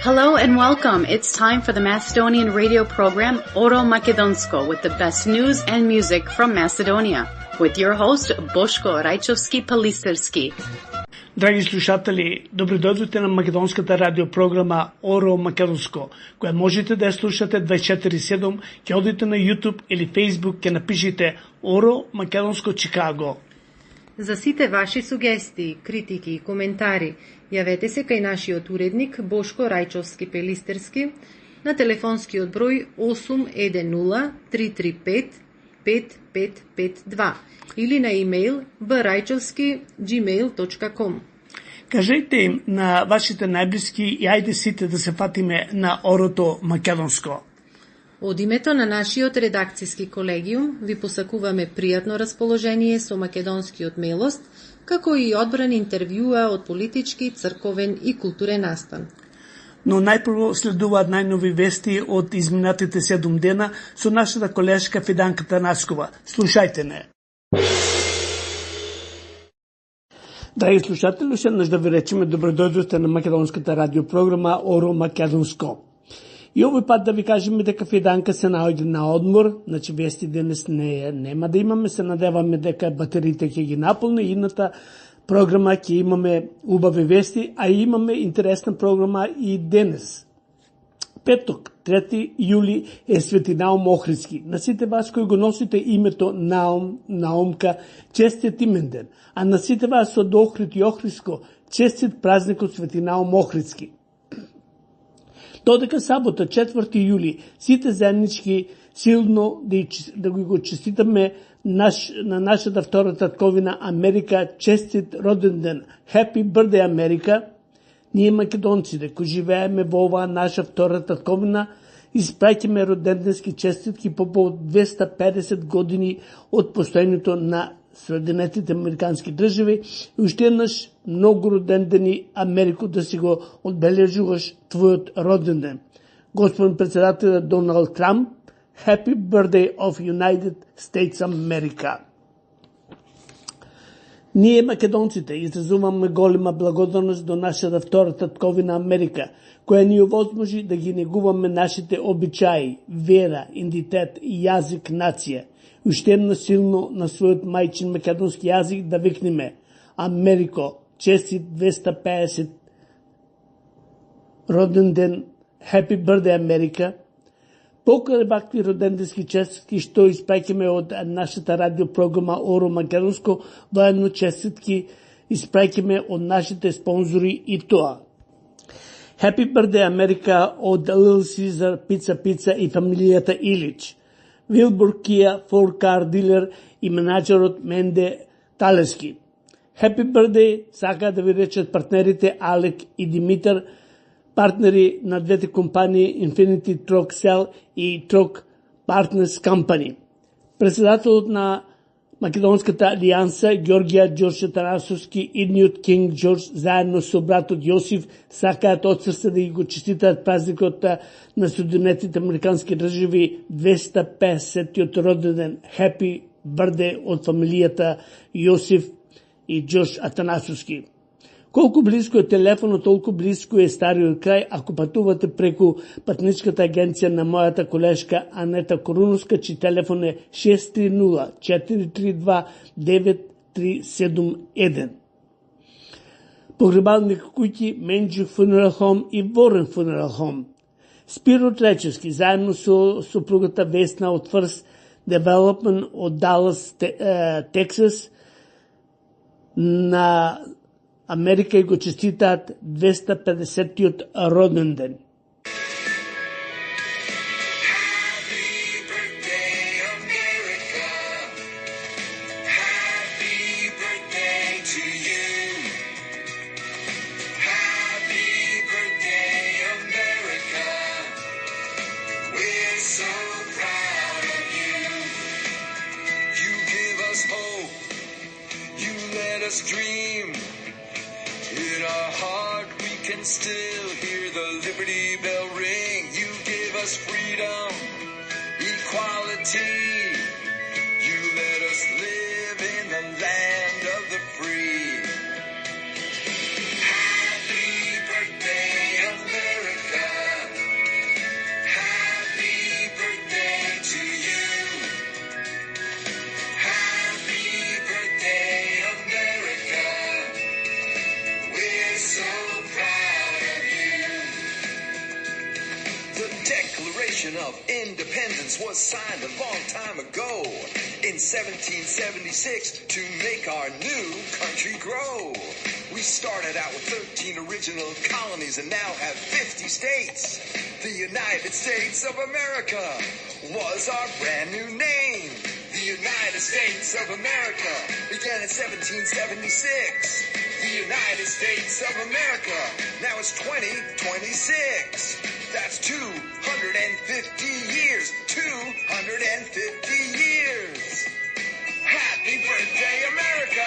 Hello and welcome. It's time for the Macedonian radio program Oro Makedonsko with the best news and music from Macedonia. With your host Boško Rajčovski-Palisterski. Драги слушатели, добредојдовте на македонската радиопрограма Оро Македонско, која можете да ја слушате 24/7, ќе одите на YouTube или Facebook, ќе напишите Оро Македонско Чикаго. За сите ваши сугестии, критики и коментари, јавете се кај нашиот уредник Бошко Рајчовски-Пелистерски на телефонскиот број 810 335 5552 или на имейл braјчовски@gmail.com. Кажете им на вашите најблиски и ајде сите да се фатиме на Орото Македонско. Од името на нашиот редакцијски колегиум ви посакуваме пријатно расположение со македонскиот мелост, како и одбран интервјуа од политички, црковен и културен настан. Но најпрво следуваат најнови вести од изминатите 7 дена со нашата колешка Фиданка Танаскова. Слушајте не. Драги слушатели, шеднаш да ви речеме добродојдовте на македонската радиопрограма Оро Македонско. И овој пат да ви кажеме дека Фиданка се наоѓа на одмор, значи вести денес нема да имаме, се надеваме дека батериите ќе ги наполни и едната програма ќе имаме убави вести, а имаме интересна програма и денес. Петок, 3 јули е Свети Наум Охридски. На сите вас кои го носите името Наум, Наумка, честит именден, а на сите вас од Охрид и Охридско, честит празникот Свети Наум Охридски. Додека сабота, 4 јули, сите заеднички силно да го честитаме на нашата втора татковина Америка, честит роден ден. Happy birthday, Америка! Ние македонците, кои живееме во оваа наша втора татковина, испраќаме роденденски честитки по повод 250 години од постојањето на Соединетите Американски држави и уште еднаш многу родендени Америко да си го одбележуваш твојот роден ден. Господин председател Доналд Трамп, Happy birthday of United States America. Ние македонците изразуваме голема благодарност до нашата втора татковина Америка, која ни овозможи да ги негуваме нашите обичаи, вера, идентитет и јазик нација. Уште едно силно на својот мајчин македонски јазик да викнеме Америко, честит 250 роден ден, Happy birthday Америка. Покрај вакви роденденски честитки што испраќаме од нашата радиопрограма Оро Македонско, воедно честитки испраќаме од нашите спонзори и тоа. Happy birthday Америка од Little Caesar Pizza и фамилијата Илич. Wilbur Kia, 4-car дилер и менаџерот Менде Талески. Happy birthday сака да ви речат партнерите Алек и Димитар, партнери на двете компании Infinity Truck Cell и Truck Partners Company. Председателот на Македонската алијанса Ѓорѓа Ѓорче Тарасовски и Нјут Кинг Ѓорџ заедно со братот Јосиф сакаат од срце да го честитаат празникот на Соединетите Американски држави 250-тиот роден ден. Happy birthday од фамилијата Јосиф и Ѓорџ Атанасовски. Колку близко е телефонот, толку близко е стариот крај ако патувате преку патничката агенција на мојата колешка Анета Коруновска, чиј телефон е 630-432-9371. Погребални куќи Менџу Funeral Home и Ворен Funeral Home. Спиро Тречевски, заедно со супругата Весна од First Development од Далас, Тексас, на Америка и го честитаат 250-тиот роден ден. Still hear the Liberty Bell ring. You give us freedom, equality. You let us live in the land of the free. Happy birthday, America. Declaration of Independence was signed a long time ago in 1776 to make our new country grow. We started out with 13 original colonies and now have 50 states. The United States of America was our brand new name. The United States of America began in 1776. The United States of America now is 2026. That's 250 years. 250 years. Happy birthday, America!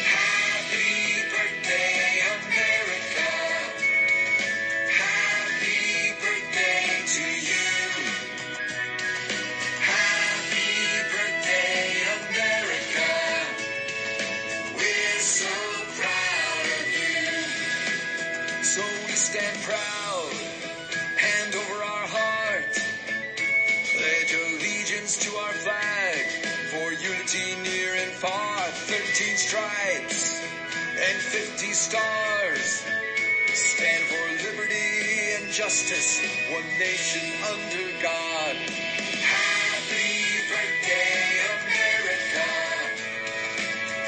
Happy birthday, America! Happy birthday to you! Happy birthday, America! We're so proud of you. So we stand proud, hand over our heart, pledge allegiance to our flag, for unity near and far, 13 stripes and 50 stars, stand for liberty and justice, one nation under God. Happy birthday, America!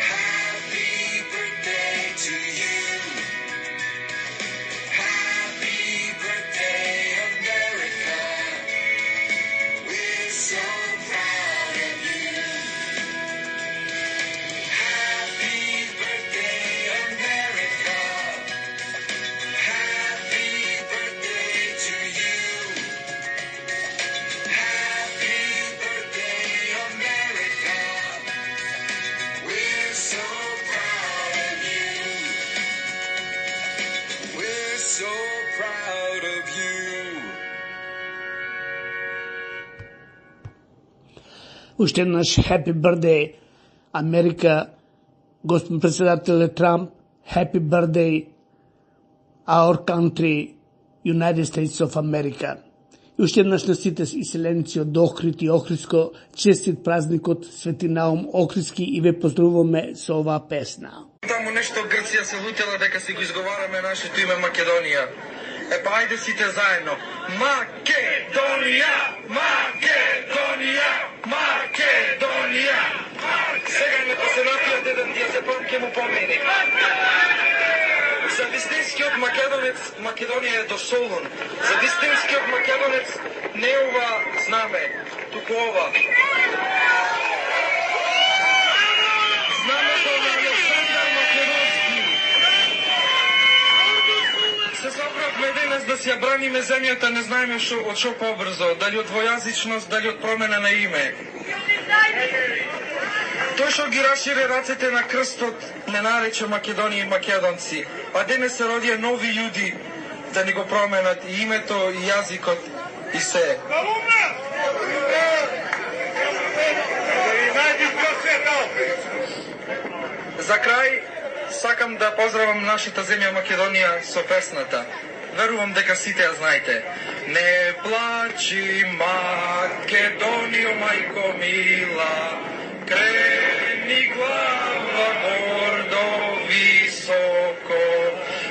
Happy birthday to you! Happy birthday, America! We're so proud of you. Happy birthday, America! Happy birthday to you. Happy birthday, America! We're so proud of you. We're so proud of you. Уште еднаш happy birthday Америка, господин председател Трамп, happy birthday our country, United States of America. И уште еднаш на сите иселеници од Охрид и Охридско, честит празникот Свети Наум Охридски и ве поздравуваме со оваа песна. Таму нешто Грција се лутела дека си го изговараме нашето име Македонија. Па ајде сите заедно. Македонија, Македонија, Македонија. Сега нека се напијате да ти ја се ќе му помени. За вистинскиот македонец Македонија е до Солун. За вистинскиот македонец не е ова знаме, туку ова. Знамето на Александар Македонски. Се собравме денес да си ја браниме земјата, не знаеме од шо побрзо, дали од двојазичност, дали од промена на име. Тој што ги рашире рацете на крстот не нарече Македонија и македонци, а денес се родија нови јуди да ни го променат и името, и јазикот, и се. За крај, сакам да поздравам нашата земја Македонија со песната. Верувам дека сите ја знаете. Не плачи, Македонио, мајко мила, крени глава гордо високо,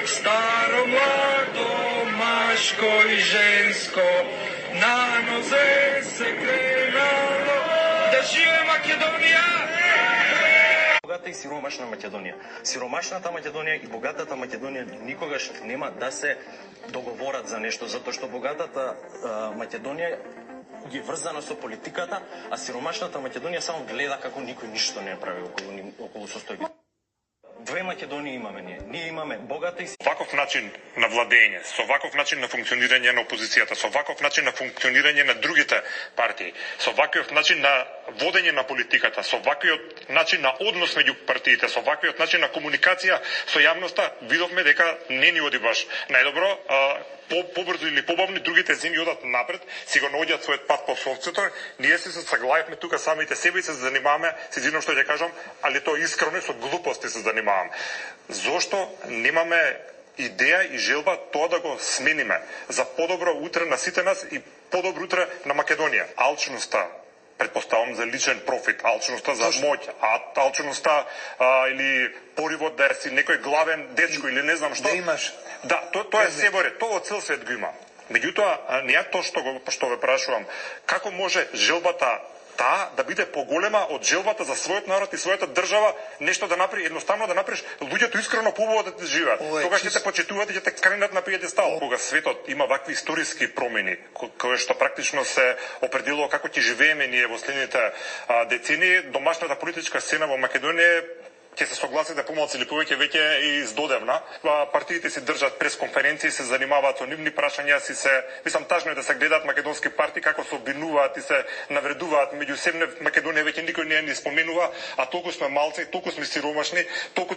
старо, младо, машко и женско, на нозе се кренало, да живе Македонија! Богата и сиромашна Македонија. Сиромашната Македонија и богатата Македонија никогаш нема да се договорат за нешто, затоа што богатата Македонија ги врзана со политиката, а сиромашната Македонија само гледа како никој ништо не прави околу состојбите. Две Македонии имаме ние. Ние имаме богата и ваков начин на владење, со ваков начин на функционирање на опозицијата, со ваков начин на функционирање на другите партии, со ваков начин на водење на политиката, со ваквиот начин на однос меѓу партиите, со ваквиот начин на комуникација со јавноста, видовме дека не ни оди баш најдобро. Побрзо или побавни, другите земји одат напред, си го наоѓаат својот пат по совцето. Ние се саглавивме тука самите себе и се занимаваме се едно што ќе кажам, али тоа искрено со глупости се занимаваме. Зошто немаме идеја и желба тоа да го смениме за подобро утре на сите нас и подобро утре на Македонија? Алчноста, предпоставам за личен профит, алчноста за моќ, алчноста или поривот да си некој главен дечко или не знам што. Да имаш. Да, тоа е себоре, тоа од цел свет го има. Меѓутоа, не е тоа што ве прашувам, како може желбата таа да биде поголема од желбата за својот народ и својата држава, нешто да направи, едноставно да направиш луѓето искрено побаво да те живеат. Кога ќе те почитуваат и ќе те скренат на пиедестал. Кога светот има вакви историски промени, кои што практично се определува како ќе живееме ние во следните децении, домашната политичка сцена во Македонија ќе се согласи да помалку или повеќе веќе и издодевна. Партиите се држат пресконференции, се занимаваат со нивни прашања, мислам тажно е да се гледаат македонски партии како се обвинуваат и се навредуваат меѓу себе. Македонија веќе никој не ни споменува, а толку сме малци, толку сме сиромашни, толку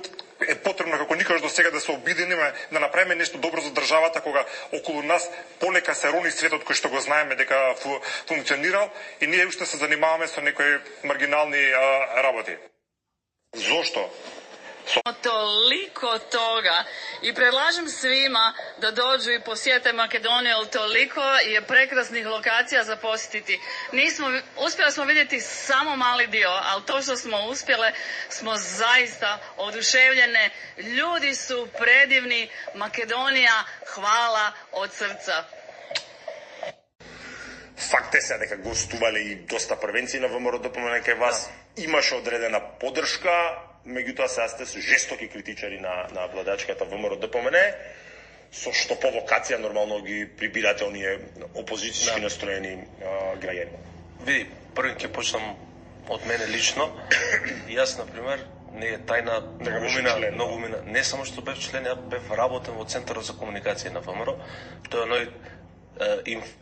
е потребно како никогаш до сега да се обединиме, да направиме нешто добро за државата, кога околу нас полека се рони светот кој што го знаеме дека функционирал и ние уште се занимаваме со некои маргинални работи. Зошто? Толико тога и предлагам свима да доđu и посете Македонија, толико je прекрасних локација за посетити. Успеле смо видети само мали дио, ali to što smo uspjele smo zaista oduševljene. Ljudi su predivni, Македонија, хвала од срца. Факт е дека гостувале и доста првенции на ВМРО ДПМН кај вас. Имаше одредена поддршка, меѓутоа сега сте жестоки критичари на владачката ВМРО ДПМН, со што провокација нормално ги прибирате оние опозицијски настроени граѓани. Види, први ќе почнам од мене лично. Јас, например, не е тајна, многу мина, не само што бев член, ја бев работен во Центарот за комуникација на ВМРО. Тоа е ној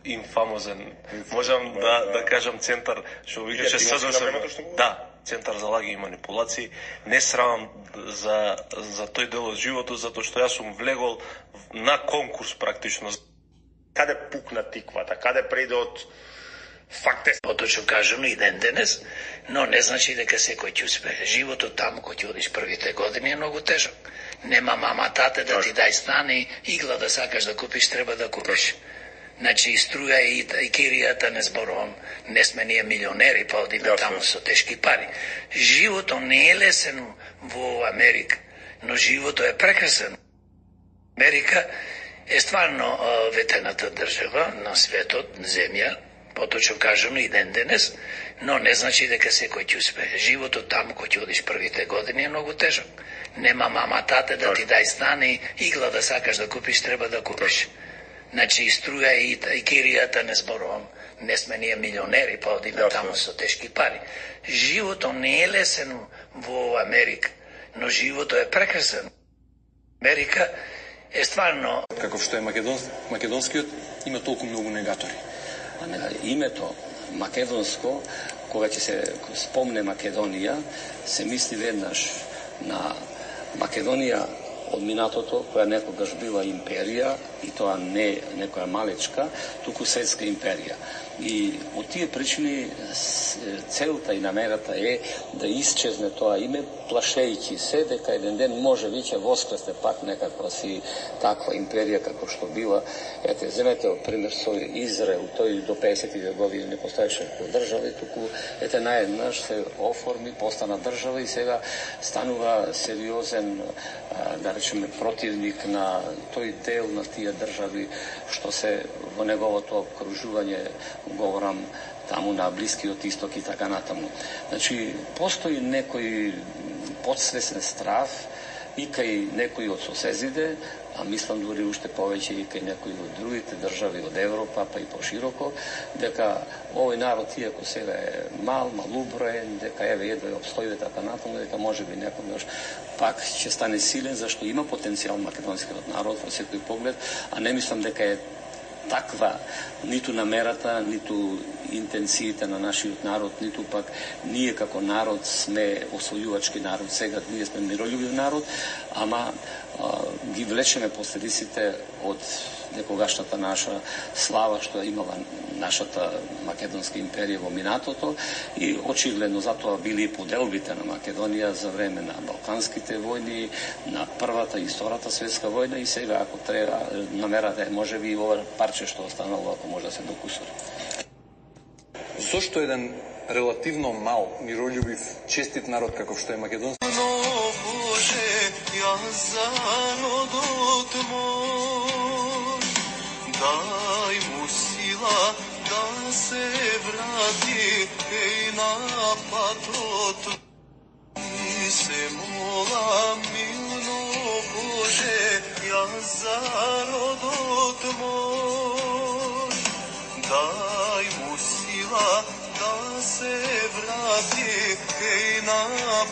инфамозен, можам да кажам центар, што викаше СДСМ. Да, Центар за лаги и манипулации. Не срамам за тој дел од животот, затоа што јас сум влегол на конкурс практично. Каде пукна тиквата? Каде преде од факте? Поточно кажано и ден денес, но не значи дека секој ќе успее. Животот таму кој ќе одиш првите години е многу тежок. Нема мама, тате да ти дај стан и игла да сакаш да купиш, треба да купиш. Значи, струја и киријата не зборувам. Не сме ние милионери, па одиме таму со тешки пари. Животот не е лесен во Америка, но животот е прекрасен. Америка е стварно ветената држава на светот, земја, поточно кажано и ден денес, но не значи дека секој ќе успее. Животот таму кој ќе одиш првите години е многу тежок. Нема мама, тате да ти дај стан и игла да сакаш да купиш, треба да купиш. Значи, струја и киријата не зборувам. Не сме ние милионери, па одиме таму со тешки пари. Животот не е лесен во Америка, но животот е прекрасен. Америка е стварно... Каков што е македонскиот, има толку многу негатори. Името македонско, кога ќе се спомне Македонија, се мисли веднаш на Македонија од минатото, која некогаш била империја, и тоа не некоја малечка, туку светска империја. И од тие причини целта и намерата е да исчезне тоа име, плашејќи се дека еден ден може веќе воскресне пак некаква си таква империја како што била. Ете, земете пример со Израел, тој до 50 години не постоеше држава, туку ете наеднаш се оформи, постана држава и сега станува сериозен, да речеме, противник на тој дел на тие држави што се во неговото окружување, говорам таму на Блискиот Исток и така натаму. Значи, постои некој подсвесен страв и кај некои од соседите, а мислам дури уште повеќе и кај некои од другите држави од Европа, па и пошироко, дека овој народ, иако сега е малуброен, дека еве едва обстои така натаму, дека можеби некогаш пак ќе стане силен, зашто има потенцијал македонскиот народ во секој поглед, а не мислам дека е таква ниту намерата, ниту интенциите на нашиот народ, ниту пак ние како народ сме освојувачки народ, сега ние сме миролюбив народ, ама ги влечеме последиците од некогашната наша слава што имала нашата македонска империја во минатото и очигледно затоа били и поделбите на Македонија за време на Балканските војни, на Првата и Втората светска војна и сега ако треба намерата е можеби и ова парче што останало ако може да се докусори. Зошто еден релативно мал, миролюбив, честит народ каков што е македонски? Da се врати на патот. И се молам милно Боже, јас за родот мој. Дај му сила да се врати на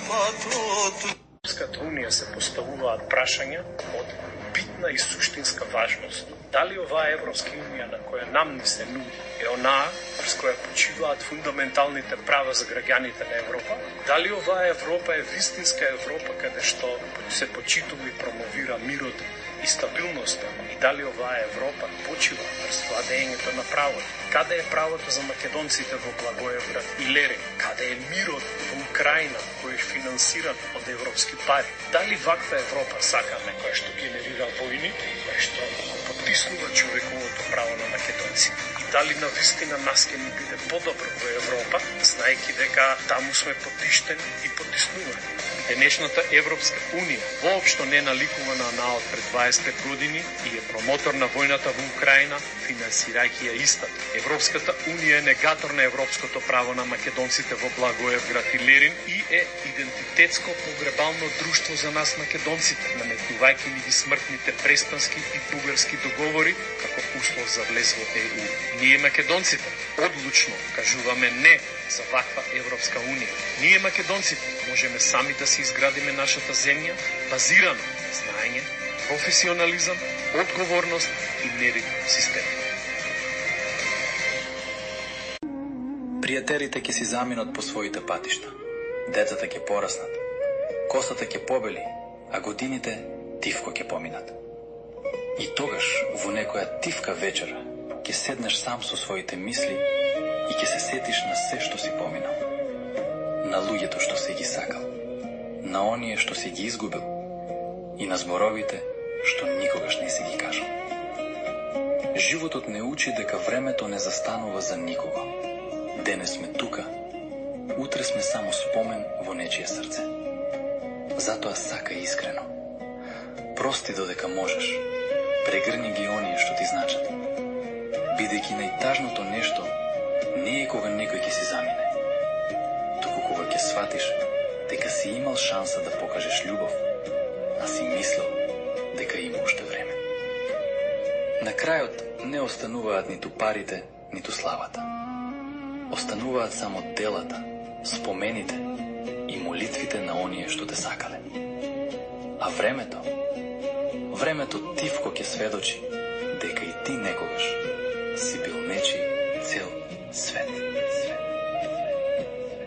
патот. Европската унија се поставуваат прашања од битна и суштинска важност. Дали оваа Европска унија на која нам ни се нуди е онаа врз која почиваат фундаменталните права за граѓаните на Европа? Дали оваа Европа е вистинска Европа каде што се почитува и промовира мирот и стабилноста? И дали оваа Европа почива врз владењето на правото? Каде е правото за македонците во Благоевград и Лерин? Каде е мирот во Украина кој е финансиран од европски пари? Дали ваква Европа сакаме која што генерира војни, која што потиснува човековото право на македонците? И дали навистина нас ќе ни биде подобро во Европа, знаејќи дека таму сме потиштени и потиснувани? Денешната Европска унија воопшто не наликува на она од пред 25 години и е промотор на војната во Украина, финансирајќи ја истата. Европската унија е негатор на европското право на македонците во Благоевград и Лерин и е идентитетско погребално друштво за нас македонците, наметнувајќи ни ги смртните преспански и бугарски договори како услов за влез во ЕУ. Ние македонците одлучно кажуваме не за ваква Европска унија. Ние македонците можеме сами да си изградиме нашата земја, базирано на знаење, професионализам, одговорност и мерит систем. Пријателите ќе си заминат по своите патишта. Децата ќе пораснат. Косата ќе побели, а годините тивко ќе поминат. И тогаш, во некоја тивка вечера, ќе седнеш сам со своите мисли и ќе се сетиш на се што си поминал. На луѓето што си ги сакал, на оние што си ги изгубил и на зборовите што никогаш не си ги кажал. Животот не учи дека времето не застанува за никого. Денес сме тука, утре сме само спомен во нечие срце. Затоа сакај искрено. Прости додека можеш. Прегрни ги оние што ти значат. Бидејќи најтажното нешто не е кога некој ќе си замине, туку кога ќе сватиш дека си имал шанса да покажеш љубов, а си мислел дека има уште време. На крајот не остануваат ниту парите, ниту славата. Остануваат само делата, спомените и молитвите на оние што те сакале. А времето тивко ќе сведочи дека и ти некогаш си бил нечи цел свет.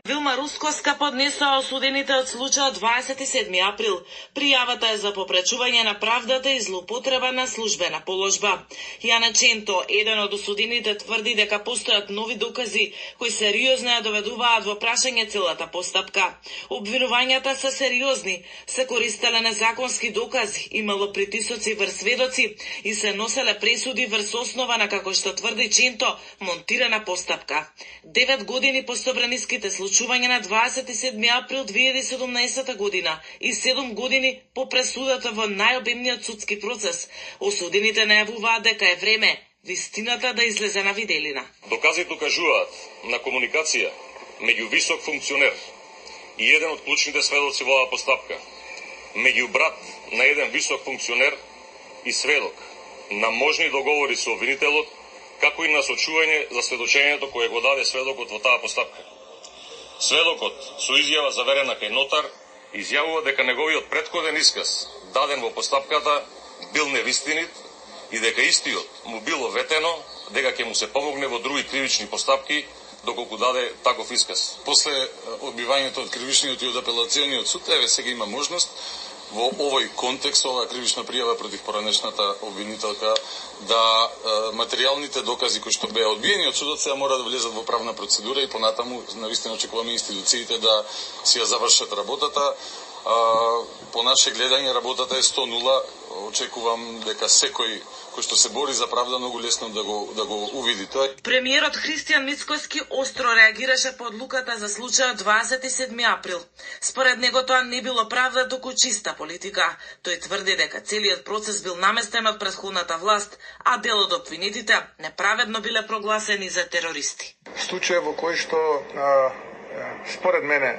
Вилма Рускоска поднесоа осудените од случајот 27 април. Пријавата е за попречување на правдата и злоупотреба на службена положба. Јана Ченто, еден од осудените, тврди дека постојат нови докази кои сериозно ја доведуваат во прашање целата постапка. Обвинувањата се сериозни, се користеле незаконски докази, имало притисоци врз сведоци и се носеле пресуди врз основа на, како што тврди Ченто, монтирана постапка. 9 години по собраниските случаи на 27 април 2017 година и 7 години по пресудата во најобемниот судски процес, осудените најавуваат дека е време вистината да излезе на виделина. Доказите укажуваат на комуникација меѓу висок функционер и еден од клучните сведоци во оваа постапка, меѓу брат на еден висок функционер и сведок, на можни договори со обвинителот, како и на сочување за сведочењето кое го даде сведокот во таа постапка. Сведокот, со изјава заверена кај нотар, изјавува дека неговиот претходен исказ, даден во постапката, бил невистинит и дека истиот му било ветено дека ќе му се помогне во други кривични постапки, доколку даде таков исказ. После одбивањето од кривичниот и од апелациониот суд, еве сега има можност во овој контекст, оваа кривична пријава против поранешната обвинителка, да материјалните докази кои што беа одбиени од судот сега мора да влезат во правна процедура и понатаму навистина очекуваме институциите да си ја завршат работата. По наше гледање работата е 100-0 очекувам дека секој кој што се бори за правда многу лесно да го увиди тоа. Премиерот Христијан Мицкоски остро реагираше по одлуката за случајот 27 април. Според него тоа не било правда, туку чиста политика. Тој тврди дека целиот процес бил наместен од претходната власт, а дел од обвинетите неправедно биле прогласени за терористи. Случај во кој што според мене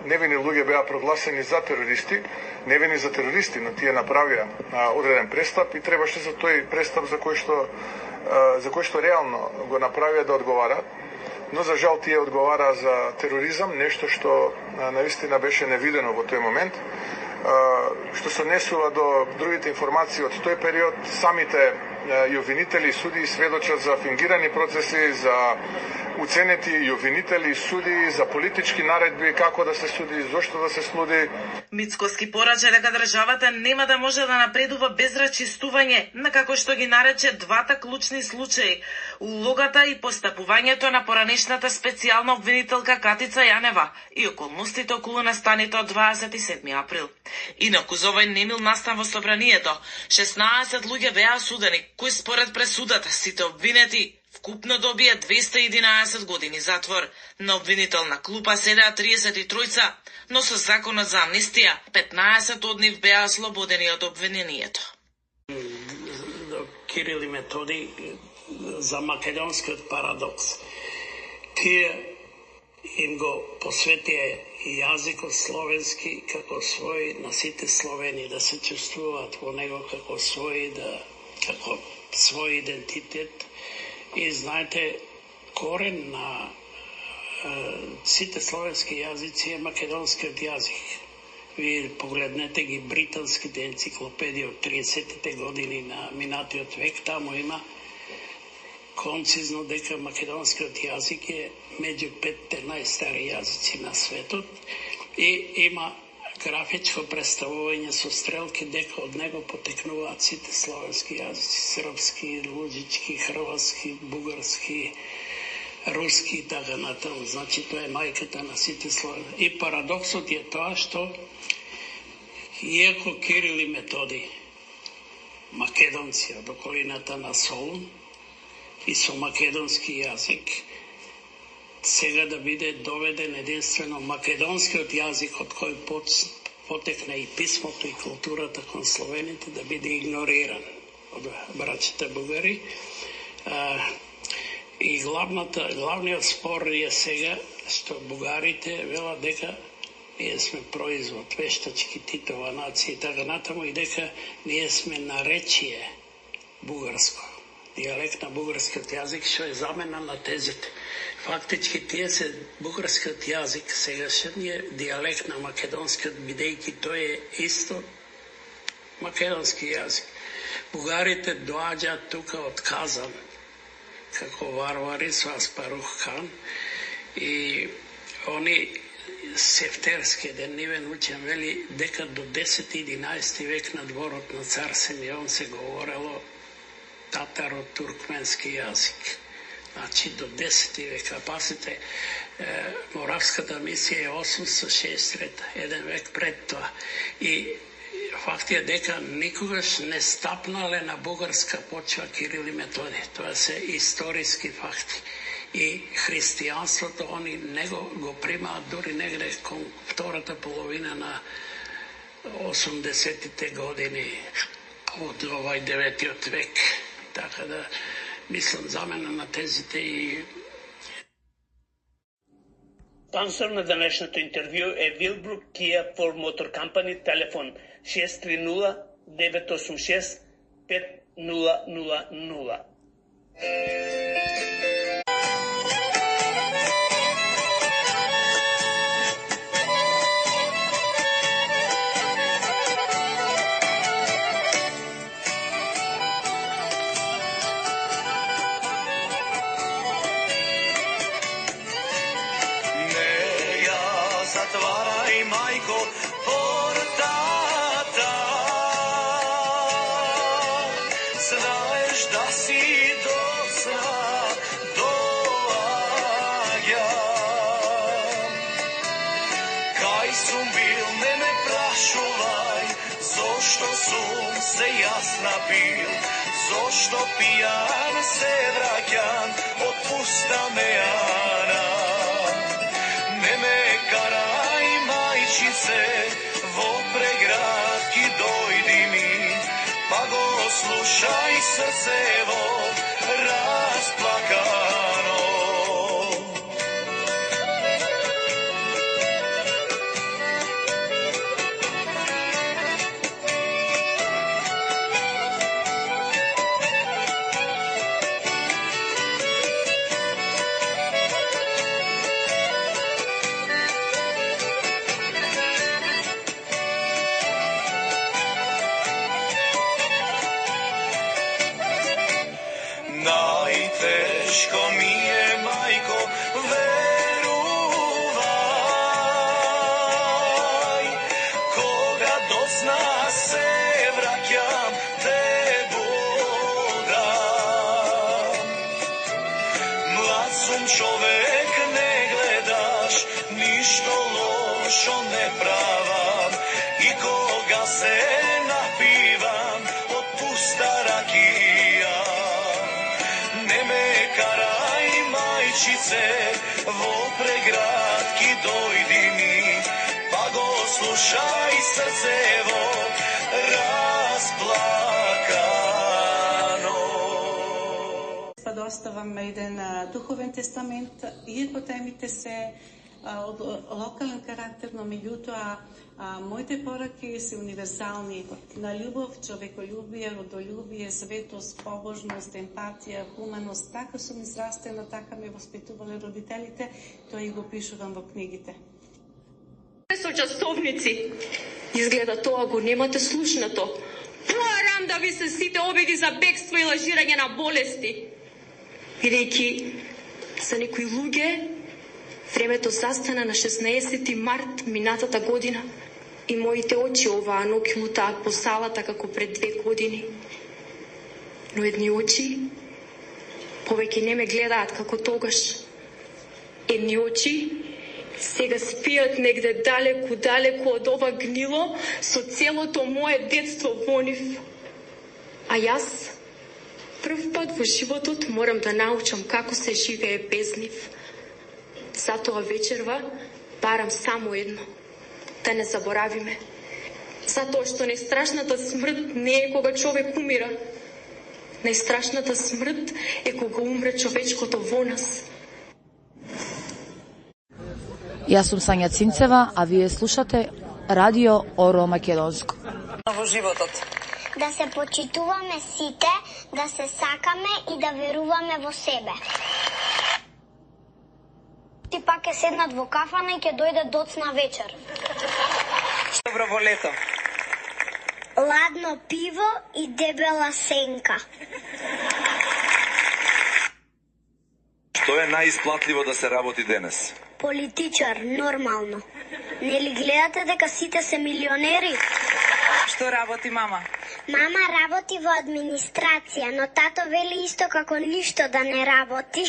невини луѓе беа прогласени за терористи, невини за терористи, но тие направија одреден престап и требаше за тој престап за кој што реално го направија да одговара. Но за жал тие одговара за тероризам, нешто што наистина беше невидено во тој момент, што се однесува до другите информации од тој период. Самите и обвинители, суди и сведочат за фингирани процеси, за уценети и обвинители и суди, за политички наредби, како да се суди, зошто да се слуди. Мицкоски порача дека државата нема да може да напредува без рачистување, на како што ги нарече двата клучни случаи, улогата и постапувањето на поранешната специјална обвинителка Катица Јанева и околностите околу настаните од 27 април. Инаку за овој немил настан во собранието, 16 луѓе беа осудени, кои според пресудата сите обвинети вкупно добија 211 години затвор. На обвинителна клупа седеа 33, но со законот за амнестија 15 од нив беа ослободени од обвинението. Кирил и Методи за македонскиот парадокс. Тие им го посветија јазикот словенски како свој на сите словени, да се чувствуваат во него како свој идентитет. И знаете, корен на сите словенски јазици е македонскиот јазик. Вие погледнете ги британските енциклопедии од 30-тите години на минатиот век, таму има концизно дека македонскиот јазик е меѓу 5 најстари јазици на светот и има графичко представување со стрелки дека од него потекнуваат сите словенски јазици, српски, луѓички, хрватски, бугарски, руски и така натаму. Значи тоа е мајката на сите словенски. И парадоксот е тоа што иако Кирил и Методи, македонци од околината на Солун и со македонски јазик, сега да биде доведен единствено македонскиот јазик од кој потекна и писмото и културата кон словените, да биде игнориран од браќите бугари. И главниот спор е сега што бугарите велат дека ние сме производ, вештачки Титова нација и така натаму, и дека ние сме наречие бугарско, дијалект на бугарскиот јазик, што е замена на тезите. Фактички тие се бугарскиот јазик, сегашен е дијалект на македонскиот, бидејќи тој е исто македонски јазик. Бугарите доаѓаат тука од Казан, како варвари со Аспарух Хан, и они Сефтерски, еден нивен учен, вели дека до 10-11 век на дворот на цар Симеон се говорело татаро-туркменски јазик. Значи до 10 века. Пасите, Моравската мисија е 863, еден век пред тоа. И факт е дека никогаш не стапнале на бугарска почва Кирил и Методи. Тоа се историски факти. И христијанството они него го примаат дури негде кон втората половина на 80-тите години од овај 9-тиот век. Така да мислам замена на тезите и... Спонсор на денешното интервју е Вилбрук Kia Ford Motor Company, телефон 630-986-5000. Затварај, мајко, портата. Знаеш да си досна доаѓам. Кај сум бил, не ме прашувај, зошто сум се јас напил, зошто пијан се враќам, отпуста ме Ана. Не ме карај, мајчице, во преградки дојди ми, па го слушај срцево расплакано. Најтешко ми е, мајко, верувај, кога досна се враќам, те бодам. Млад сум човек, не гледаш, ништо лошо не правам, и кога се напивам, отпуста ракија. Не ме карај, мајчице, во преградки дојди ми, па го слушај срцево расплакано. Па да оставам еден духовен тестамент, иако темите се од локален карактер, но меѓутоа моите пораки се универзални на љубов, човеколюбие, родолюбие, светост, побожност, емпатија, хуманост. Така сум израстена, така ме воспитувале родителите, тоа и го пишувам во книгите. Со часовници, изгледа тоа го немате слушнато. Порам да ви се сите обиди за бегство и лажирање на болести. Бидејќи за некои луѓе времето застана на 16 март минатата година и моите очи оваа ноќ лутаат по салата како пред 2 години. Но едни очи повеќе не ме гледаат како тогаш. Едни очи сега спијат негде далеку, далеку од ова гнило со целото мое детство во нив. А јас прв пат во животот морам да научам како се живее без нив. Затоа вечерва барам само едно, да не заборавиме. Затоа што најстрашната смрт не е кога човек умира. Најстрашната смрт е кога умре човечкото во нас. Јас сум Сања Цинцева, а вие слушате Радио Оро Македонско. Во животот. Да се почитуваме сите, да се сакаме и да веруваме во себе. Ти пак ќе седнат во кафана и ќе дојде доцна вечер. Добро во лето. Ладно пиво и дебела сенка. Што е најисплатливо да се работи денес? Политичар, нормално. Нели гледате дека сите се милионери? Што работи мама? Мама работи во администрација, но тато вели исто како ништо да не работи.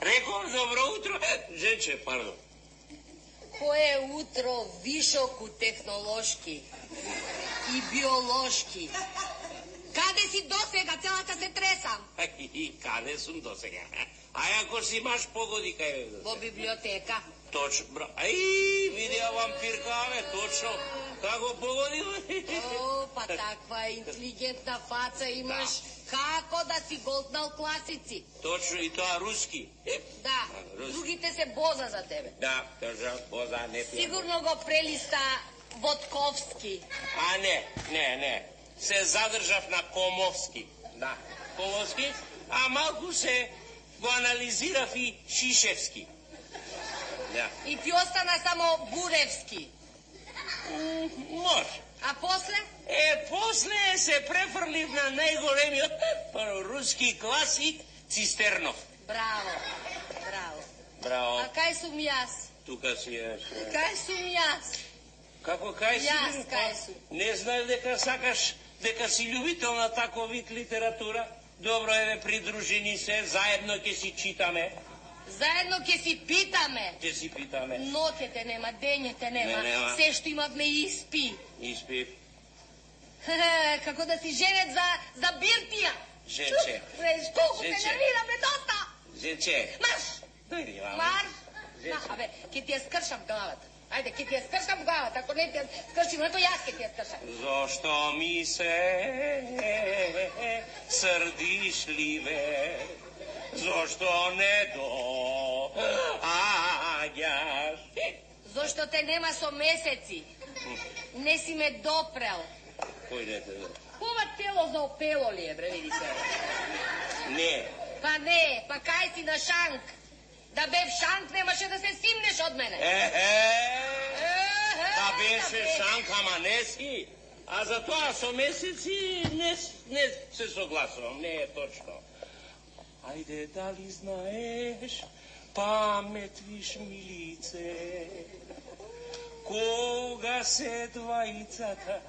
Реков добро утро, женче, пардон. Кое утро вишоку технолошки и биолошки. Каде си досега, целата се тресам? И каде сум досега? Ај ако си имаш погоди кај... Во библиотека. Точно, бра. Ај, видеа вампирка, точно. Како погоди? О, па таква интелигентна фаца имаш. Како да си голтнал класици? Точно, и тоа руски. Да, руски. Другите се боза за тебе. Да, точно, боза, не пија. Сигурно го прелиста Водковски. А не. Се задржав на Комовски. Да, Комовски, а малку се го анализирав и Шишевски. Да. И ти остана само Буревски. Може. А после? После се префрлив на најголемиот руски класик Цистернов. Браво. Браво. А кај сум јас? Тука си јас. Кај сум јас? Како кај си? Јас кај сум. Не знаеш дека сакаш, дека си љубител на таков вид литература? Добро, еве, придружени се, заедно ќе си читаме. Заедно ќе си питаме. Ќе си питаме. Ноќете нема, дењете нема. Нема. Се што имавме испи. Испи. Како да си женет за биртија. Зече. Колку те нервира, бе, доста. Зече. Марш. Дојди, мамо. Марш. Абе, ке ти ја скршам главата. Ајде, ке ти ја скршам главата. Ако не ти ја скршим, ето јас ке ти ја скршам. Зошто ми се срдиш ливе? Зошто не доаѓаш? Зошто те нема со месеци. Не си ме допрел. Кој дете? Ова тело за опело ли е, бре, види се. Не. Па не, па кај си на шанк. Да бев шанк, немаше да се симнеш од мене. Да беше шанк, ама не си. А за тоа со месеци не се согласувам, не е точно. Ајде, дали знаеш, памет виш милице, кога се двајцата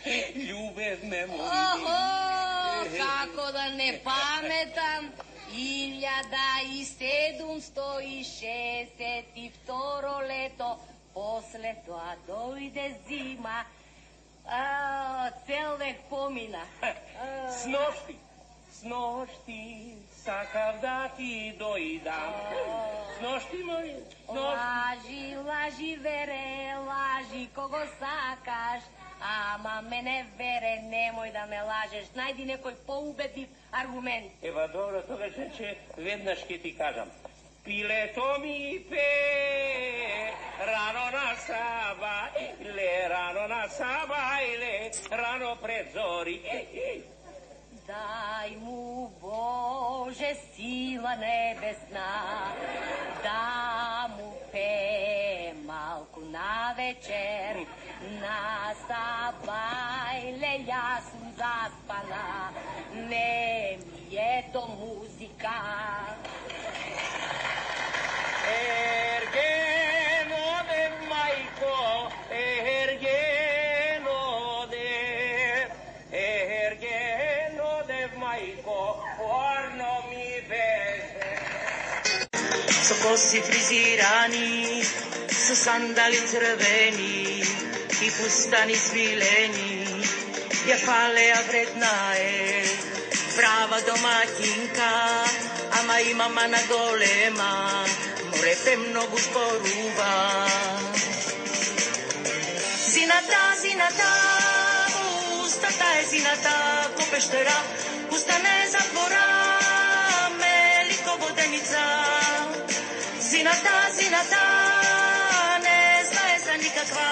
љубевме моли. Како да не паметам, 1762 лето, после тоа дојде зима, цел век помина. Сношти, сакав да ти дојдам. Сношти мој, Лажи, лажи, вере, лажи, кого сакаш. Ама мене вере, немој да ме лажеш. Најди некој поубедив аргумент. Ева, добро, тогаш че веднаш ќе ти кажам. Пилето ми пе, рано на саба, иле, рано пред зори. Дај му, Боже, сила небесна, да му пе малку на вечер, на сабајле јас сум заспана, не ми е до музика. Ергеноде, мајко, мајко, порно ми беше. Со коси фризирани, со сандали црвени и фустани свилени, ја фалеа вредна е, права домаќинка, ама има мана голема, морете многу зборува. Зината, устата е зината, ко пештера, уста не затвора, мелико воденица. Зината, не знае за никаква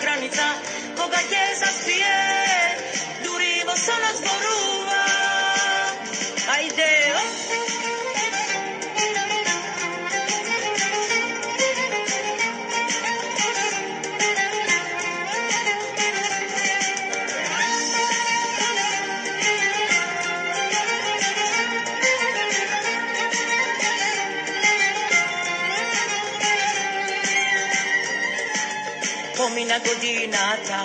граница, кога ќе заспие, дури во сонот зборува. Ајде, помина годината,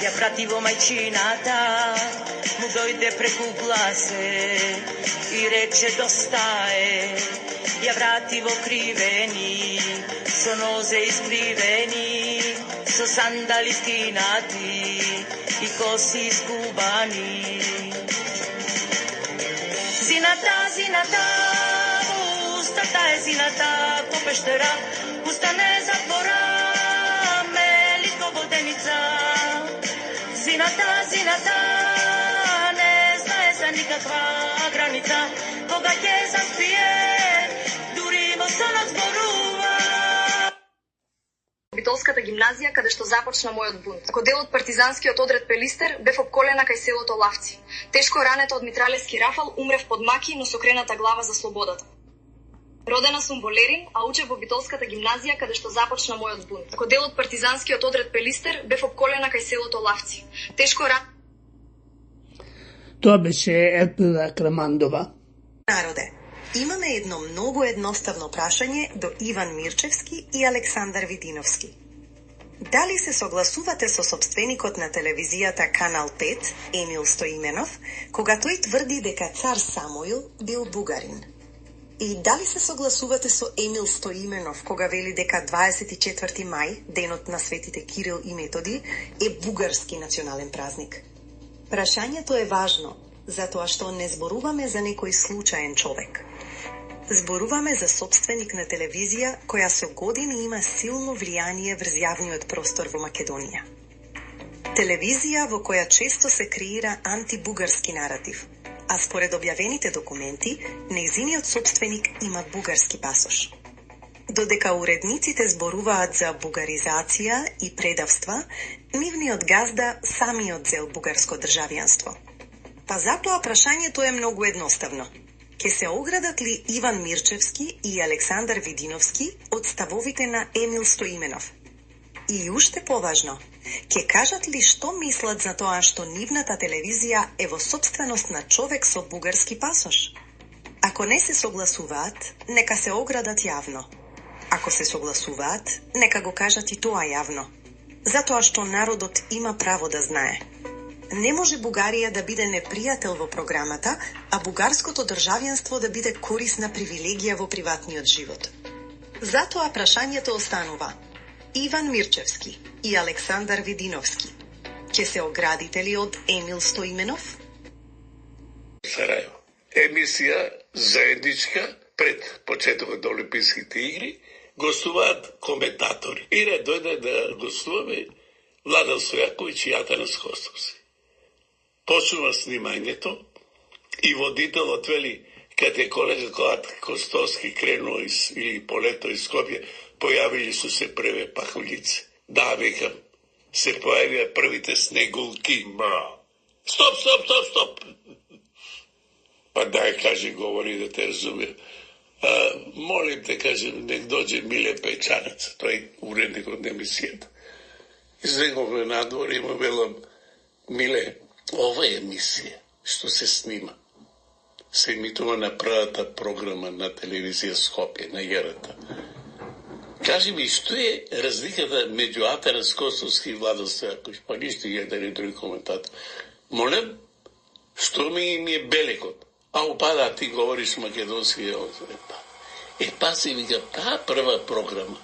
ја прати во мајчината, му дојде преку гласе и рече доста е, ја врати во кривени, со нозе искривени, со сандали скинати и коси искубани. Зината, устата е зината, по пештера, уста не затвора, Зината, не знае за никаква граница, кога ќе заспие, дури во сонот зборува. Битолската гимназија, каде што започна мојот бунт. Како дел од партизанскиот одред Пелистер, бев опколена кај селото Лавци. Тешко ранета од митралески рафал, умрев под маки, но со крената глава за слободата. Родена сум во Лерин, а учев во Битолската гимназија, каде што започна мојот бунт. Како дел од партизанскиот одред Пелистер, бев опколена кај селото Лавци. Тешко Тоа беше Елпила Крамандова. Народе, имаме едно многу едноставно прашање до Иван Мирчевски и Александар Видиновски. Дали се согласувате со собственикот на телевизијата Канал 5, Емил Стоименов, кога тој тврди дека цар Самуил бил бугарин? И дали се согласувате со Емил Стоименов кога вели дека 24 мај, денот на светите Кирил и Методи, е бугарски национален празник? Прашањето е важно, затоа што не зборуваме за некој случаен човек. Зборуваме за собственик на телевизија која со години има силно влијание врз јавниот простор во Македонија. Телевизија во која често се креира антибугарски наратив, а според објавените документи, нејзиниот собственик има бугарски пасош. Додека уредниците зборуваат за бугаризација и предавства, нивниот газда самиот зел бугарско државјанство. Па затоа прашањето е многу едноставно. Ке се оградат ли Иван Мирчевски и Александар Видиновски од ставовите на Емил Стоименов? И уште поважно, ке кажат ли што мислат за тоа што нивната телевизија е во сопственост на човек со бугарски пасош? Ако не се согласуваат, нека се оградат јавно. Ако се согласуваат, нека го кажат и тоа јавно. Затоа што народот има право да знае. Не може Бугарија да биде непријател во програмата, а бугарското државјанство да биде корисна привилегија во приватниот живот. Затоа прашањето останува. Иван Мирчевски и Александар Видиновски ќе се оградите ли од Емил Стоименов? Сарајево. Емисија заедничка пред почетокот на Олимписките игри гостуваат коментатори. И ред дојде да гостуваме Владан Стојаковиќ и Атанас Костовски. Почнува снимањето и водителот вели, каде колега Костовски кренуо или полето из Скопје, појавили су се прве пахулици. Да, викам, се појавија првите снегулки. Стоп! Па дај, кажи, говори да те разумеам. Молим те, кажи, нек доđe Миле Пејчанац, тој уредник од емисијата. Излегнувме надвор и му велам, Миле, ова е емисија што се снима. Се емитува на првата програма на телевизија Скопје, на ЈРТ. Кажи ми, што е разликата меѓу Атанас Костовски и Владан Стојаковиќ? Па ништо еден и други коментатор. Молем, што ми е белекот? А упада, ти говориш македонски. Паси, вика, таа прва програма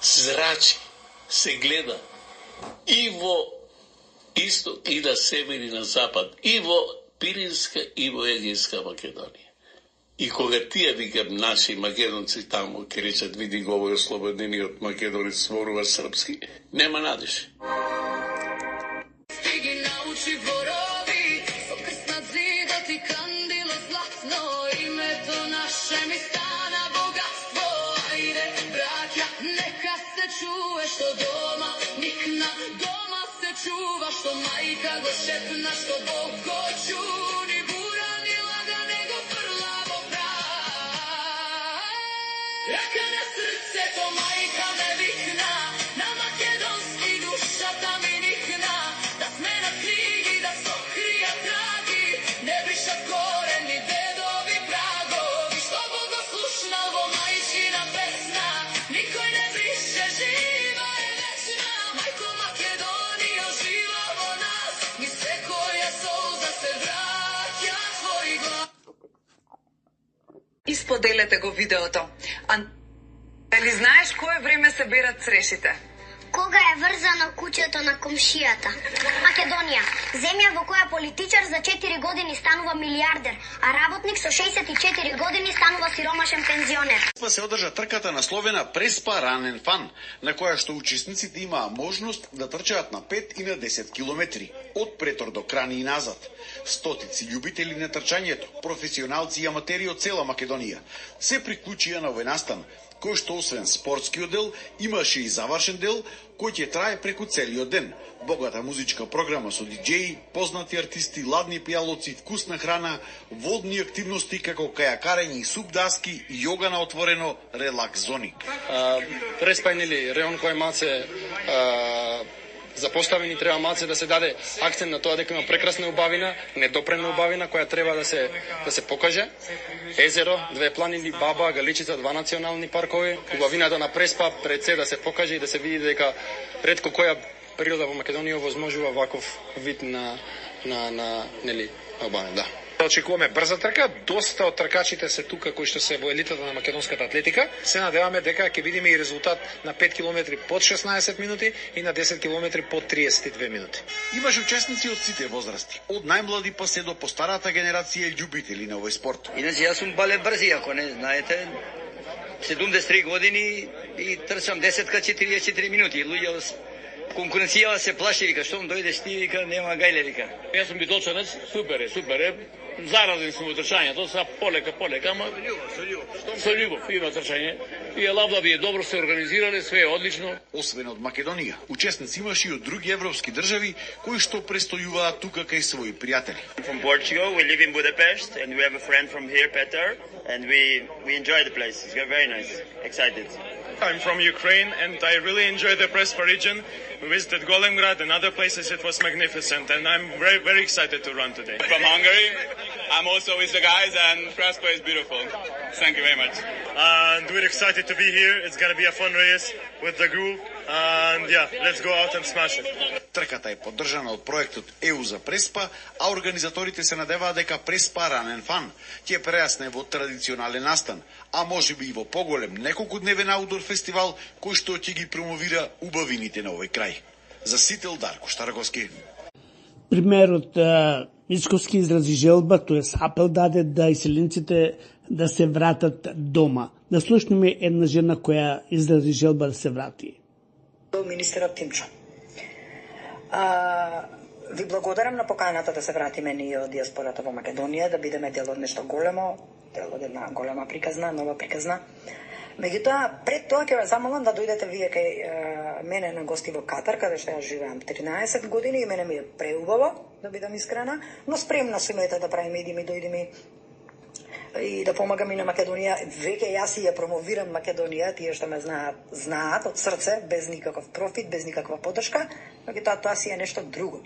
зрачи, се гледа и во исток, и на север, и на запад, и во Пиринска, и во Егејска Македонија. И кога тие, викам, наши македонци таму, ке речат, види го овој ослободениот македонец зборува српски, нема надеж. Стиги научи борови, со крстнат зидот и кандило златно, името наше ми стана богатство. Ајде, браќа, нека се чуе што дома никна, дома се чува што мајка го шепна, што Бог го чуни, бура ни лага, него фрла во прав. Рака на срцето, мајка ме викна, на македонски душата ми никна, да сме на книги, да сокрија траги, не бришат корени, дедови прагови, што Бог го слушнал во мајчина песна, никој не брише, жива е вечна, мајко Македонија жива во нас, ни секоја солза се враќа твој глас. Исподелете го видеото. Дали знаеш кое време се берат црешите? Кога е врзано куќето на комшијата? Македонија, земја во која политичар за 4 години станува милијардер, а работник со 64 години станува сиромашен пензионер. Се одржа трката насловена Преспа ранен фан, на која што учесниците имаа можност да трчаат на 5 и на 10 километри, од Претор до Крани и назад. Стотици љубители на трчањето, професионалци и аматери од цела Македонија, се приклучија на овој настан, кој што освен спортскиот дел, имаше и завршен дел, кој ќе трае преку целиот ден. Богата музичка програма со диџеи, познати артисти, ладни пијалоци, вкусна храна, водни активности како кајакарење и суп даски, јога на отворено, релакс зони. Преспа нели реон кој маце запоставени, треба малце да се даде акцент на тоа дека има прекрасна убавина, недопрена убавина која треба да се покаже. Езеро, две планини, Баба, Галичица, 2 национални паркови. Убавината на Преспа пред се да се покаже и да се види дека ретко која природа во Македонија возможува ваков вид на убавина, да. Очекуваме брза трка, доста од тркачите се тука кои што се во елитата на македонската атлетика. Се надеваме дека ќе видиме и резултат на 5 км под 16 минути и на 10 км под 32 минути. Имаше учесници од сите возрасти, од најмлади па се до постарата генерација љубители на овој спорт. Иначе јас сум бале брзи, ако не знаете. 73 години и трчам 10-ка 44 минути. Луѓе конкуренцијава се плаши, вика, што дојдеш ти, вика, нема гајле, вика. Јас сум битолчанец, супер е. Заразен сум во трчањето, са полека, ама со љубов има трчање. И е лав да би е добро се организирале, све е одлично. Освен од Македонија, учесници имаше и од други европски држави кои што престојуваат тука кај своји пријатели. From Portugal, we live in Budapest and we have a friend from here, Peter, and we enjoy the place. It's very nice. Excited. I'm from Ukraine and I really enjoy the Prespa region. We visited Golemgrad and other places. It was magnificent and I'm very, very excited to run today. From Hungary, I'm also with the guys and Prespa is beautiful. Thank you very much. And we're excited to be here. It's going to be a fun race with the group. And yeah, let's go out and smash it. Трката е поддржана од проектот EU за Преспа, а организаторите се надеваат дека Преспа Run and Fun ќе преасне во традиционален настан, а можеби и во поголем неколкудневен аутдор фестивал кој што ќе ги промовира убавините на овој крај. За Сител, Дарко Штарковски. Примерот Мицковски изрази желба, тоест апел даде да иселенците да се вратат дома. Да слушнеме една жена која изрази желба да се врати. Министерот Тимчо. Ви благодарам на поканата да се вратиме ние од диаспората во Македонија, да бидеме дел од нешто големо, дел од една голема приказна, нова приказна. Меѓутоа, пред тоа ќе ве замолам да дојдете вие кај мене на гости во Катар, каде што ја живеам 13 години и мене ми е преубаво, да бидам искрена, но спремна сум да правиме идеме, дојдеме и да помагам и на Македонија. Веќе јас ја промовирам Македонија, тие што ме знаат од срце, без никаков профит, без никаква поддршка, меѓутоа тоа си е нешто друго.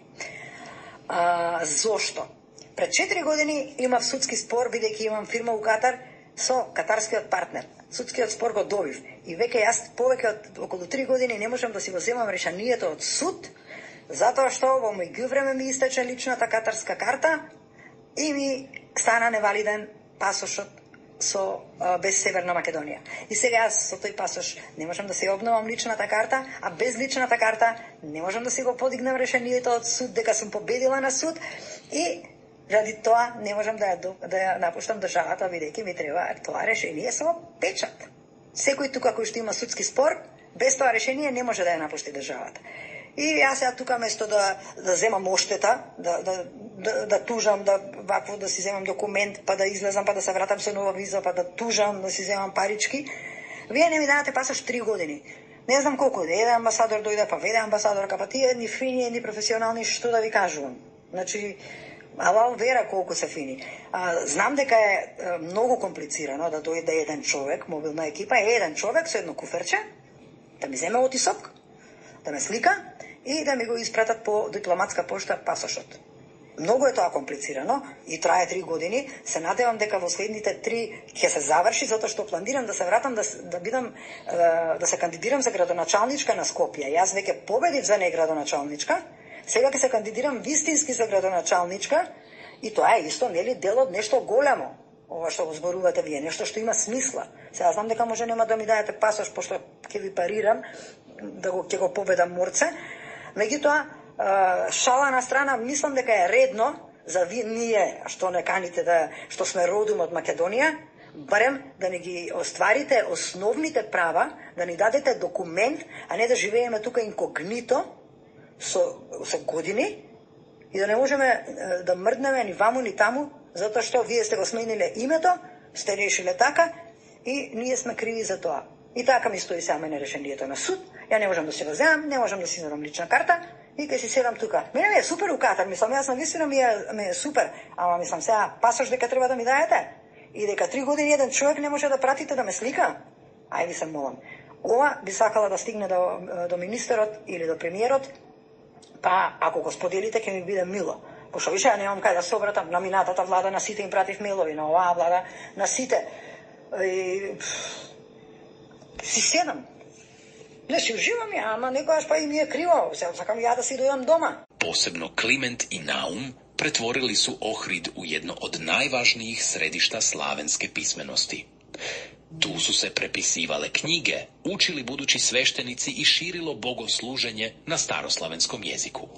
Зошто? Пред 4 години имав судски спор, бидејќи имам фирма у Катар со катарскиот партнер. Судскиот спор го добив и веќе јас повеќе од околу 3 години не можам да си го земам решението од суд, затоа што во меѓувреме ми истече личната катарска карта и ми стана невалиден пасошот без Северна Македонија. И сега јас со тој пасош не можам да се обновам личната карта, а без личната карта не можам да си го подигнам решението од суд дека сум победила на суд и ради тоа не можам да ја напуштам државата, бидејќи ми треба тоа решение со печат. Секој тука кој што има судски спор, без тоа решение не може да ја напушти државата. И јас ја тука место да земам оштета, да тужам, да си земам документ, па да излезам, па да се вратам со нова виза, па да тужам, да си земам парички. Вие не ми давате пасош 3 години. Не знам колку, еден амбасадор дојде, па веде амбасадорка, па тие едни фини, едни професионални, што да ви кажувам. Значи, алал вера колку се фини. Знам дека е многу комплицирано да дојде еден човек, мобилна екипа, еден човек со едно куферче, да ми земе отисок, да ме слика и да ми го испратат по дипломатска пошта пасошот. Многу е тоа комплицирано и трае 3 години. Се надевам дека во следните 3 ќе се заврши, затоа што планирам да се вратам да се кандидирам за градоначалничка на Скопје. Јас веќе победив за не градоначалничка, сега ќе се кандидирам вистински за градоначалничка и тоа е исто, нели, дел од нешто големо. Ова што го зборувате вие, нешто што има смисла. Сега знам дека може нема да ми дајате пасош, пошто ќе ви парирам, ќе го победам морце. Меѓутоа, шала на страна, мислам дека е редно за ние што не каните што сме родом од Македонија, барем да не ги остварите основните права, да ни дадете документ, а не да живееме тука инкогнито со години и да не можеме да мрднеме ни ваму ни таму, затоа што вие сте го смениле името, сте решиле така и ние сме криви за тоа. И така ми стои сега мене решението на суд, ја не можам да се го земам, не можам да си земам лична карта, и ке си седам тука. Мене ми е супер у Катар, мислам, јас навистина ми е супер, ама мислам сега пасош дека треба да ми даете и дека 3 години еден човек не може да пратите да ме слика. Ај ви се молам. Ова би сакала да стигне до министерот или до премиерот, па ако го споделите ќе ми биде мило. Пошто више ја немам кај да се обратам на минатата влада, на сите им пратив мейлови, на оваа влада, на сите. Си седам. Не си уживам ја, ама некојаш па и ми е криво. Сега сакам ја да си дојдам дома. Посебно Климент и Наум pretvorili su Ohrid u jedno od najvažnijih središta slavenske pismenosti. Tu su se prepisivale knjige, učili budući sveštenici i širilo bogosluženje na staroslavenskom jeziku.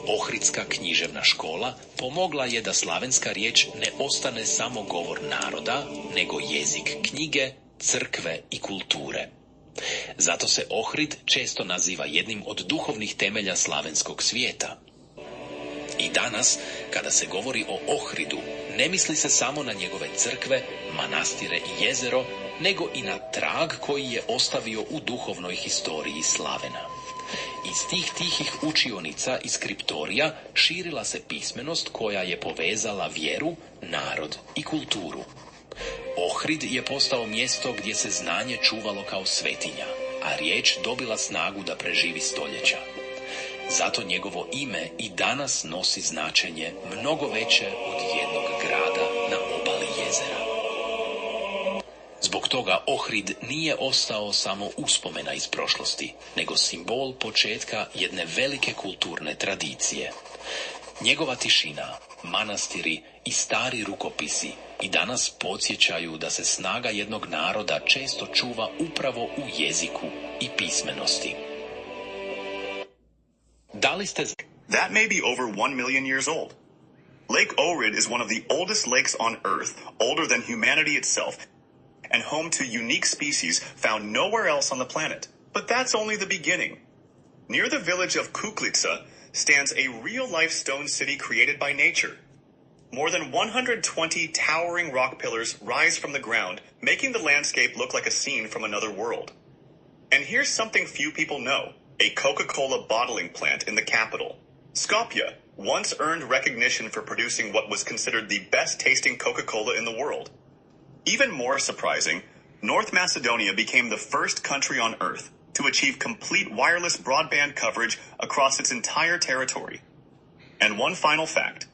Ohridska književna škola pomogla je da slavenska riječ ne ostane samo govor naroda, nego jezik knjige, crkve i kulture. Zato se Ohrid često naziva jednim od duhovnih temelja slavenskog svijeta. I danas, kada se govori o Ohridu, ne misli se samo na njegove crkve, manastire i jezero, nego i na trag koji je ostavio u duhovnoj historiji Slavena. Iz tih tihih učionica i skriptorija širila se pismenost koja je povezala vjeru, narod i kulturu. Ohrid je postao mjesto gdje se znanje čuvalo kao svetinja, a riječ dobila snagu da preživi stoljeća. Zato njegovo ime i danas nosi značenje mnogo veće od jednog grada na obali jezera. Zbog toga Ohrid nije ostao samo uspomena iz prošlosti, nego simbol početka jedne velike kulturne tradicije. Njegova tišina, manastiri i stari rukopisi i danas podsjećaju da se snaga jednog naroda često čuva upravo u jeziku i pismenosti. That may be over 1 million years old. Lake Ohrid is one of the oldest lakes on Earth, older than humanity itself, and home to unique species found nowhere else on the planet. But that's only the beginning. Near the village of Kuklitsa stands a real-life stone city created by nature. More than 120 towering rock pillars rise from the ground, making the landscape look like a scene from another world. And here's something few people know. A Coca-Cola bottling plant in the capital. Skopje once earned recognition for producing what was considered the best-tasting Coca-Cola in the world. Even more surprising, North Macedonia became the first country on Earth to achieve complete wireless broadband coverage across its entire territory. And one final fact.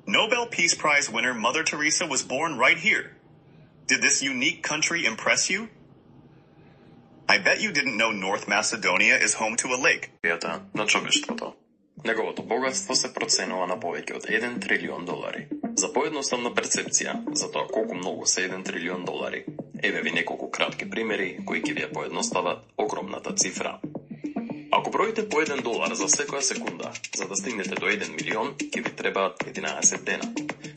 Nobel Peace Prize winner Mother Teresa was born right here. Did this unique country impress you? I bet you didn't know North Macedonia is home to a lake. На човештвото. Неговото богатство се проценува на повеќе од 1 трилион долари. За поедноставна перцепција за тоа колку многу се 1 трилион долари, еве ви неколку кратки примери кои ќе ви ја поедностават огромната цифра. Ако броите по 1 долар за секоја секунда, за да стигнете до 1 милион, ќе ви требаат 11 дена.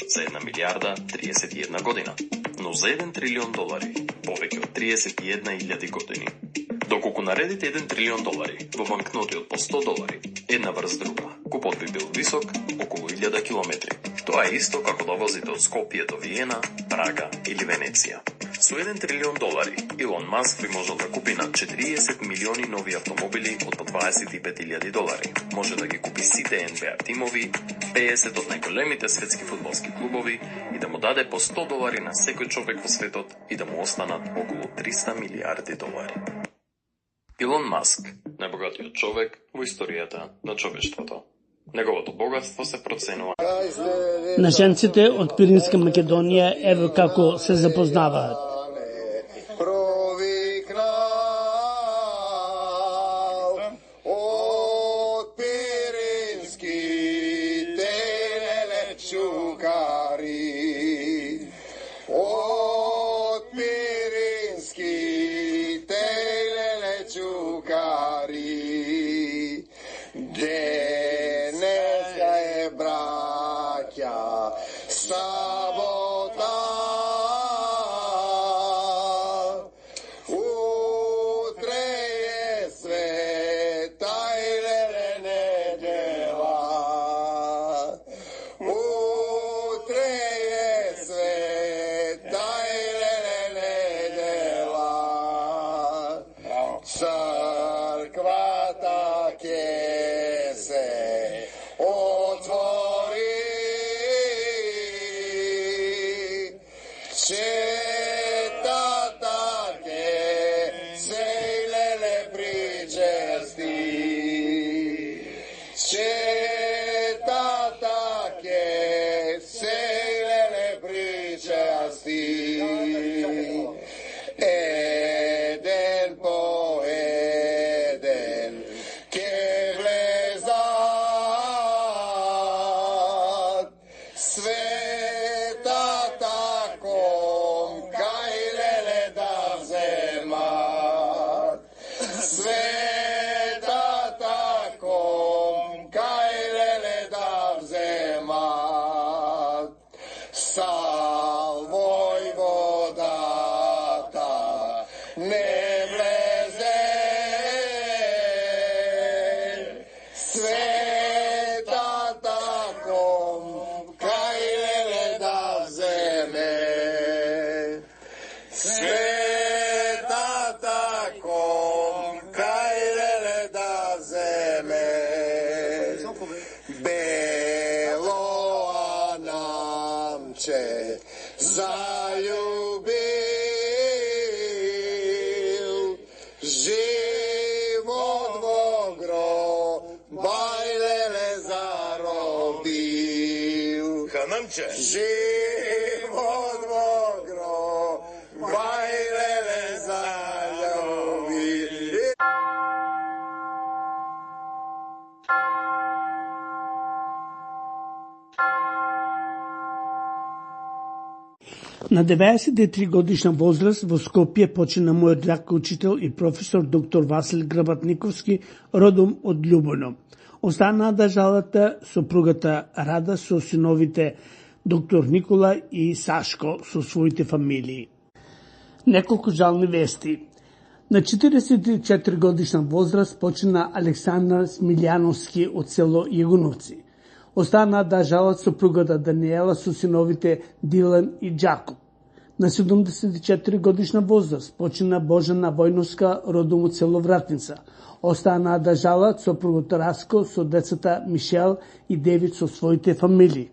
За 1 милиарда 31 година. Но за 1 трилион долари повеќе од 31.000 години. Доколку наредите 1 трилион долари во банкноти од по 100 долари, една врз друга, купот би бил висок околу 1000 километри. Тоа е исто како да возите од Скопје до Виена, Прага или Венеција. Со 1 трилион долари, Илон Маск би можел да купи над 40 милиони нови автомобили од по 25.000 долари. Може да ги купи сите NBA тимови, 50 од најголемите светски фудбалски клубови и да му даде по 100 долари на секој човек во светот и да му останат околу 300 милиарди долари. Илон Маск, најбогатиот човек во историјата на човештвото. Неговото богатство се проценува. Нашенците од Пиринска Македонија ево како се запознаваат. Светата ком кај леле да вземат. Светата ком кај леле да вземат. Са војводата не влезе. Светата ком кај леле да вземе. Светата ком кај леле да вземе. Бело анамче заљубил, живот во гробај леле заробил. Ханамче. Живот во гробај леле заљубил. На 93 годишна возраст во Скопје почина мојот драг учител и професор доктор Васил Грабатниковски, родом од Љубоно. Останаа да жалата сопругата Рада со синовите доктор Никола и Сашко со своите фамилии. Неколку жални вести. На 44 годишна возраст почина Александар Смилјановски од село Јегуновци. Останаа да жалат сопругата Даниела со синовите Дилан и Джакоб. На 74 годишна возраст почина Божана Војновска, родом од село Вратница. Останаа да жалат сопругот Раско со децата Мишел и Девид со своите фамилии.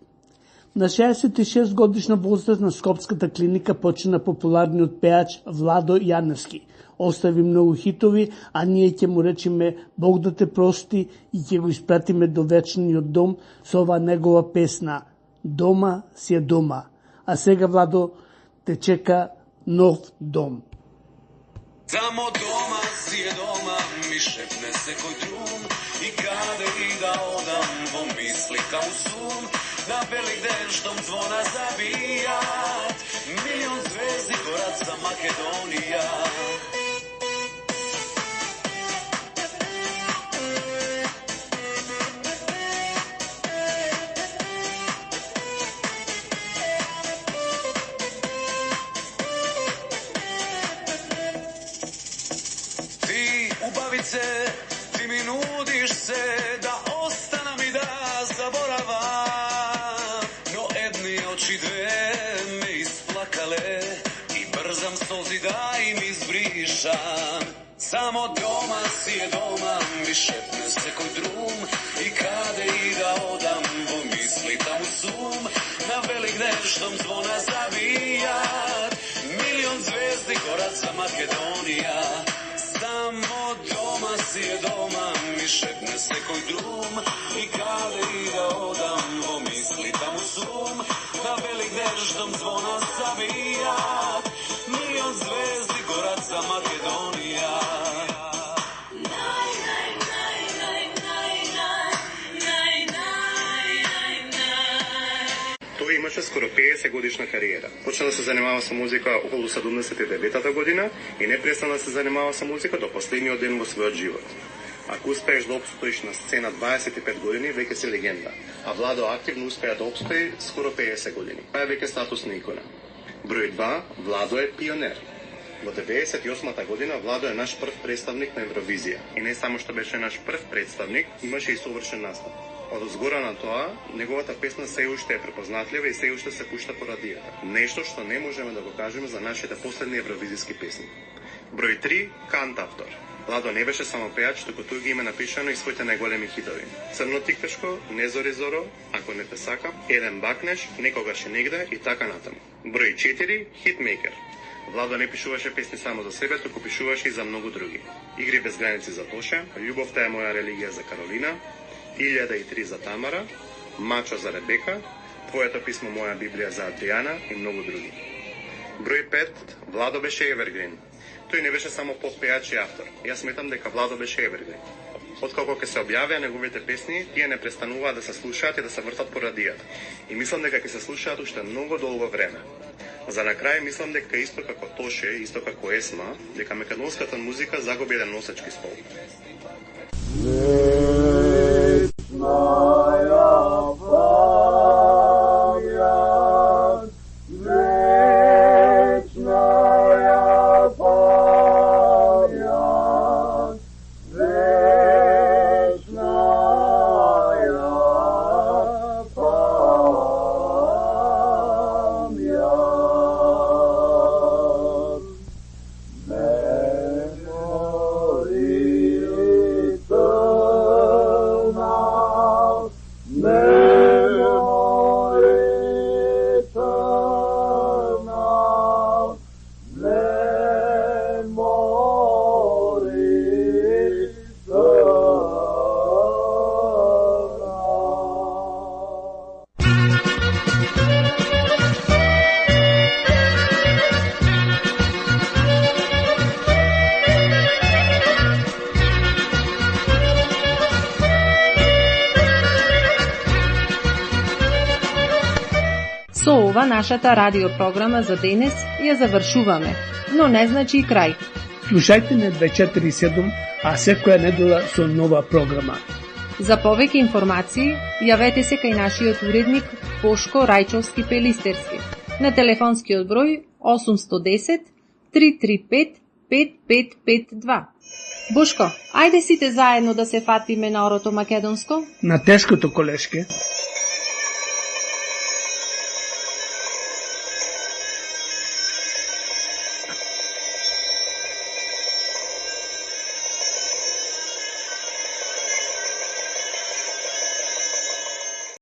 На 66 годишна возраст на Скопската клиника почина популарниот пеач Владо Јаневски. Остави многу хитови, а ние ќе му речеме Бог да те прости и ќе го испратиме до вечниот дом со ова негова песна Дома си е дома. А сега, Владо, те чека нов дом. Само дома си е дома, ми шепне секој друг, и каде и да одам, во мисли каму сум, на велик ден штом звона забијат, милион звезди горат за Македонија. Ти ми нудиш се да останам и да заборавам, но едни очи две ме исплакале и брзам солзи да им избришам. Само дома си е дома, ми шепне секој друг, и каде и да одам, во мисли таму сум, на велик ден штом звона забијат, милион звезди горат за Македонија. Само дома си е дома, ми шепне секој друг, и каде и да одам, во мисли таму сум, на велик ден штом звона забијат, милион звезди горат за Македонија. Тој имаше скоро 50 годишна кариера. Почна да се занимава со музика околу 79-та година и не престана да се занимава со музика до последниот ден во својот живот. Ако успееш да обстоиш на сцена 25 години, веќе си легенда. А Владо активно успеа да обстои скоро 50 години. Тоа е веќе статусна икона. Број 2, Владо е пионер. Во 98-та година Владо е наш прв представник на Евровизија. И не само што беше наш прв представник, имаше и совршен настап. Од озгора на тоа, неговата песна се уште е препознатлива и се уште се пушта по радијата. Нешто што не можеме да го кажеме за нашите последни евровизиски песни. Број 3, кантавтор. Владо не беше само пеач, туку тој ги има напишано и своите најголеми хитови. Црно тиквешко, Не зори зоро, Ако не те сакам, Еден бакнеш, Некогаш и негде и така натаму. Број 4, хитмейкер. Владо не пишуваше песни само за себе, туку пишуваше и за многу други. Игри без граници за Тоша, Љубовта е моја религија за Каролина, 1003 за Тамара, Мачо за Ребека, Твоето писмо Моја Библија за Адријана и многу други. Број 5, Владо беше евергрин. Тој не беше само поп пеач и автор. Јас сметам дека Владо беше евергрин. Откако ќе се објавија неговите песни, тие не престануваат да се слушаат и да се вртат по радијата. И мислам дека ќе се слушаат уште многу долго време. За на крај мислам дека исто како Тоше, исто како Есма, дека македонската музика загуби еден носечки стол. Со ова нашата радиопрограма за денес ја завршуваме, но не значи крај. Слушајте на 247, а секоја недела со нова програма. За повеќе информации, јавете се кај нашиот уредник Бошко Рајчовски Пелистерски на телефонскиот број 810 335 5552. Бошко, ајде сите заедно да се фатиме на орото македонско? На тешкото колешке.